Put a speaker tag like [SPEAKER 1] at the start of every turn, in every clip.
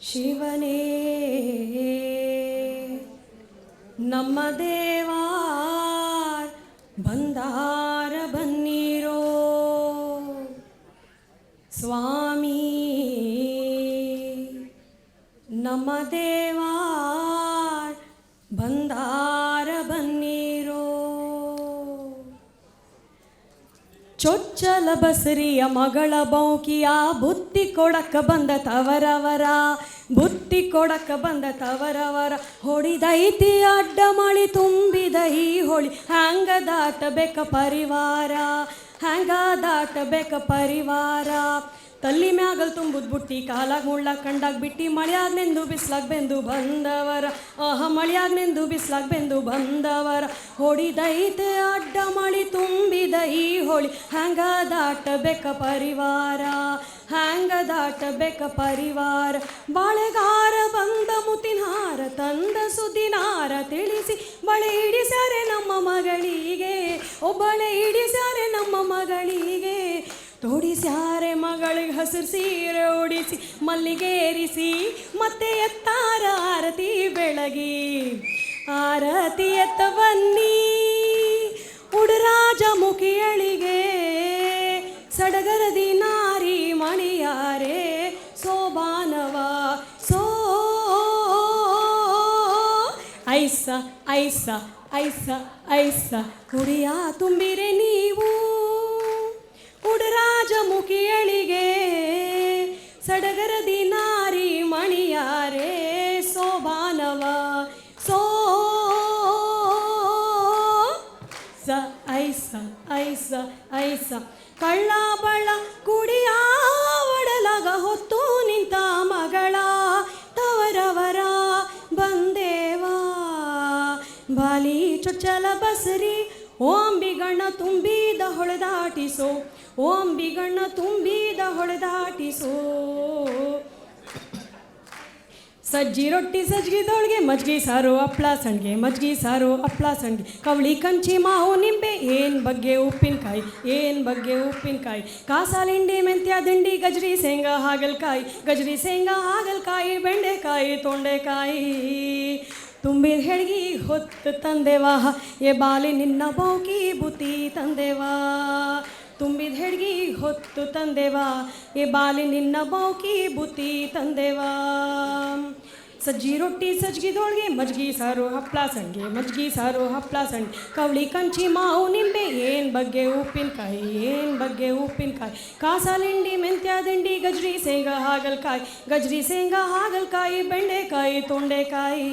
[SPEAKER 1] ಶಿವನೇ ನಮ್ಮ ದೇವಾರ್ ಬಂದಾರ ಬನ್ನೀರೋ ಸ್ವಾಮಿ ನಮ್ಮ ದೇವಾರ್ ಬಂದಾರ ಬನ್ನೀರೋ ಚೊಚ್ಚಲ ಬಸರಿಯ ಮಗಳ ಬೌಕಿಯ ಬುತ್ತಿ ಕೊಡಕ ಬಂದ ತವರವರ ಬುತ್ತಿ ಕೊಡಕ ಬಂದ ತವರವರ ಹೊಡಿದೈತಿ ಅಡ್ಡ ಮಳಿ ತುಂಬಿದ ಈ ಹೊಳಿ ಹ್ಯಾಂಗ ದಾಟಬೇಕ ಪರಿವಾರ ಹ್ಯಾಂಗ ದಾಟಬೇಕ ಪರಿವಾರ ತಲ್ಲಿ ಮ್ಯಾಗಲ್ ತುಂಬುದ್ ಬುಟ್ಟಿ ಕಾಲಾಗ ಮುಳ್ಳಾಗ ಕಂಡಾಗ ಬಿಟ್ಟಿ ಮಳೆಯಾಗ ನೆಂದು ಬಿಸ್ಲಾಗ ಬೆಂದು ಬಂದವರ ಮಳೆಯಾಗ ನೆಂದು ಬಿಸ್ಲಾಗ ಬೆಂದು ಬಂದವರ ಹೊಡಿದೈತೆ ಅಡ್ಡ ಮಳಿ ತುಂಬಿದ ಈ ಹೋಳಿ ಹ್ಯಾಂಗ ದಾಟಬೇಕ ಪರಿವಾರ ಹ್ಯಾಂಗ ದಾಟಬೇಕ ಪರಿವಾರ ಬಾಳೆಗಾರ ಬಂದ ಮುತಿನಾರ ತಂದ ಸುದಿನಾರ ತಿಳಿಸಿ ಬಳೆ ಇಡಿಸ್ಯಾರೆ ನಮ್ಮ ಮಗಳಿಗೆ ಒಬ್ಬಳೆ ಇಡಿಸ್ಯಾರೆ ನಮ್ಮ ಮಗಳಿಗೆ ತೋಡಿಸ್ಯಾರೆ ಮಗಳಿಗೆ ಹಸಿರು ಸೀರೆ ಉಡಿಸಿ ಮಲ್ಲಿಗೇರಿಸಿ ಮತ್ತೆ ಎತ್ತಾರ ಆರತಿ ಬೆಳಗಿ ಆರತಿ ಎತ್ತ ಬನ್ನಿ ಉಡುರಾಜ ಮುಖಿಯಳಿಗೆ ಸಡಗರದಿ ನಾರಿ ಮಣಿಯಾರೆ ಸೋಬಾನವ ಸೋ ಐಸ ಐಸ ಐಸ ಐಸ ಕುಡಿಯ ತುಂಬಿರೆ ನೀವು ಉಡುರಾಜ ಮುಖಿಯಳಿಗೆ ಸಡಗರದಿ ನಾರಿ ಮಣಿಯಾರೆ ಸೋಬಾನವ ಸೋ ಸ ಐಸ ಐಸ ಐಸ ಕಳ್ಳ ಬಳ್ಳ ಕುಡಿಯ ಒಡಲಗ ಹೊತ್ತು ನಿಂತ ಮಗಳ ತವರವರ ಬಂದೇವಾ ಬಾಲಿ ಚೊಚ್ಚಲ ಬಸರಿ ಓಂಬಿಗಣ್ಣ ತುಂಬಿದ ಹೊಳೆದಾಟಿಸೋ ಓಂಬಿಗಣ್ಣ ತುಂಬಿದ ಹೊಳೆದಾಟಿಸೋ ಸಜ್ಜಿ ರೊಟ್ಟಿ ಸಜ್ಜಿದೊಳಗೆ ಮಜ್ಗಿ ಸಾರು ಹಪ್ಳ ಸಂಡಿಗೆ ಮಜ್ಗಿ ಸಾರು ಹಪ್ಳ ಸಂಡಿಗೆ ಕವಳಿ ಕಂಚಿ ಮಾವು ನಿಂಬೆ ಏನು ಬಗ್ಗೆ ಉಪ್ಪಿನಕಾಯಿ ಏನು ಬಗ್ಗೆ ಉಪ್ಪಿನಕಾಯಿ ಕಾಸಾಲಿಂಡಿ ಮೆಂತ್ಯ ದಿಂಡಿ ಗಜ್ರಿ ಶೇಂಗಾ ಹಾಗಲಕಾಯಿ ಗಜ್ರಿ ಶೇಂಗಾ ಹಾಗಲಕಾಯಿ ಬೆಂಡೆಕಾಯಿ ತೊಂಡೆಕಾಯಿ ತುಂಬಿದ ಹೆಡ್ಗಿ ಹೊತ್ತು ತಂದೆವಾ ಎ ಬಾಲಿ ನಿನ್ನ ಬೌಕಿ ಬುತ್ತಿ ತಂದೆವಾ ತುಂಬಿದ ಹೆಡ್ಗಿ ಹೊತ್ತು ತಂದೆವಾ ಎ ಬಾಲಿ ನಿನ್ನ ಬೌಕಿ ಬುತ್ತಿ ತಂದೆವಾ ಸಜ್ಜಿ ರೊಟ್ಟಿ ಸಜ್ಜಿದೊಳಗೆ ಮಜ್ಗಿ ಸಾರು ಹಪ್ಳ ಸಂಡಿಗೆ ಮಜ್ಗಿ ಸಾರು ಹಪ್ಳ ಸಂಡಿಗೆ ಕವಳಿ ಕಂಚಿ ಮಾವು ನಿಂಬೆ ಏನು ಬಗ್ಗೆ ಉಪ್ಪಿನಕಾಯಿ ಏನು ಬಗ್ಗೆ ಉಪ್ಪಿನಕಾಯಿ ಕಾಸಾಲಿಂಡಿ ಮೆಂತ್ಯ ದಿಂಡಿ ಗಜ್ರಿ ಶೇಂಗಾ ಹಾಗಲಕಾಯಿ ಗಜ್ರಿ ಶೇಂಗಾ ಹಾಗಲಕಾಯಿ ಬೆಂಡೆಕಾಯಿ ತೊಂಡೆಕಾಯಿ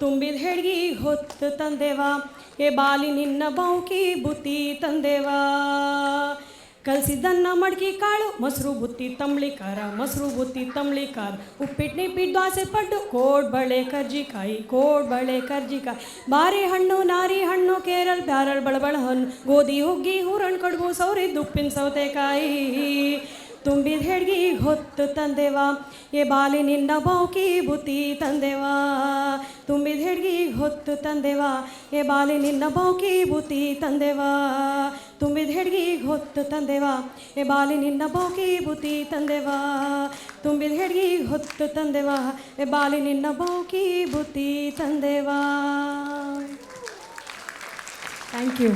[SPEAKER 1] ತುಂಬಿದ ಹೆಡ್ಗಿ ಹೊತ್ತು ತಂದೆವಾ ಎ ಬಾಲಿ ನಿನ್ನ ಬೌಕಿ ಬುತ್ತಿ ತಂದೆವಾ ಕಲಸಿದ್ದನ್ನ ಮಡ್ಕಿ ಕಾಳು ಮೊಸರು ಬುತ್ತಿ ತಂಬ್ಳಿ ಖಾರ ಮೊಸರು ಬುತ್ತಿ ತಂಬ್ಳಿ ಖಾರ ಉಪ್ಪಿಟ್ಟು ನಿಪ್ಪಿಟ್ಟು ದೋಸೆ ಪಡ್ಡು ಕೋಡ್ಬಳೆ ಕರ್ಜಿಕಾಯಿ ಕೋಡ್ಬಳೆ ಕರ್ಜಿಕಾಯಿ ಬಾರೆಹಣ್ಣು ನಾರಿ ಹಣ್ಣು ಕೇರಳ ಬ್ಯಾರಲ್ ಬಳಬಳ ಹಣ್ಣು ಗೋಧಿ ಹುಗ್ಗಿ ಹೂರಣ್ ಕಡುಬು ಸೌರಿದ್ದು ಉಪ್ಪಿನ ಸೌತೆಕಾಯಿ ತುಂಬಿದ ಹೆಡ್ಗಿ ಹೊತ್ತು ತಂದೆವಾ ಎ ಬಾಲಿ ನಿನ್ನ ಬೌಕಿ ಬುತ್ತಿ ತಂದೆವಾ ತುಂಬಿದ ಹೆಡ್ಗಿ ಹೊತ್ತು ತಂದೆವಾ ಎ ಬಾಲಿ ನಿನ್ನ ಬೌಕಿ ಬುತ್ತಿ ತಂದೆವಾ ತುಂಬಿದ ಹೆಡ್ಗಿ ಹೊತ್ತು ತಂದೆವಾ ಎ ಬಾಲಿ ನಿನ್ನ ಬೌಕಿ ಬುತ್ತಿ ತಂದೆವಾ ತುಂಬಿದ ಹೆಡ್ಗಿ ಹೊತ್ತು ತಂದೆವಾ ಎ ಬಾಲಿ ನಿನ್ನ ಬೌಕಿ ಬುತ್ತಿ ತಂದೆವಾ ಥ್ಯಾಂಕ್ ಯು.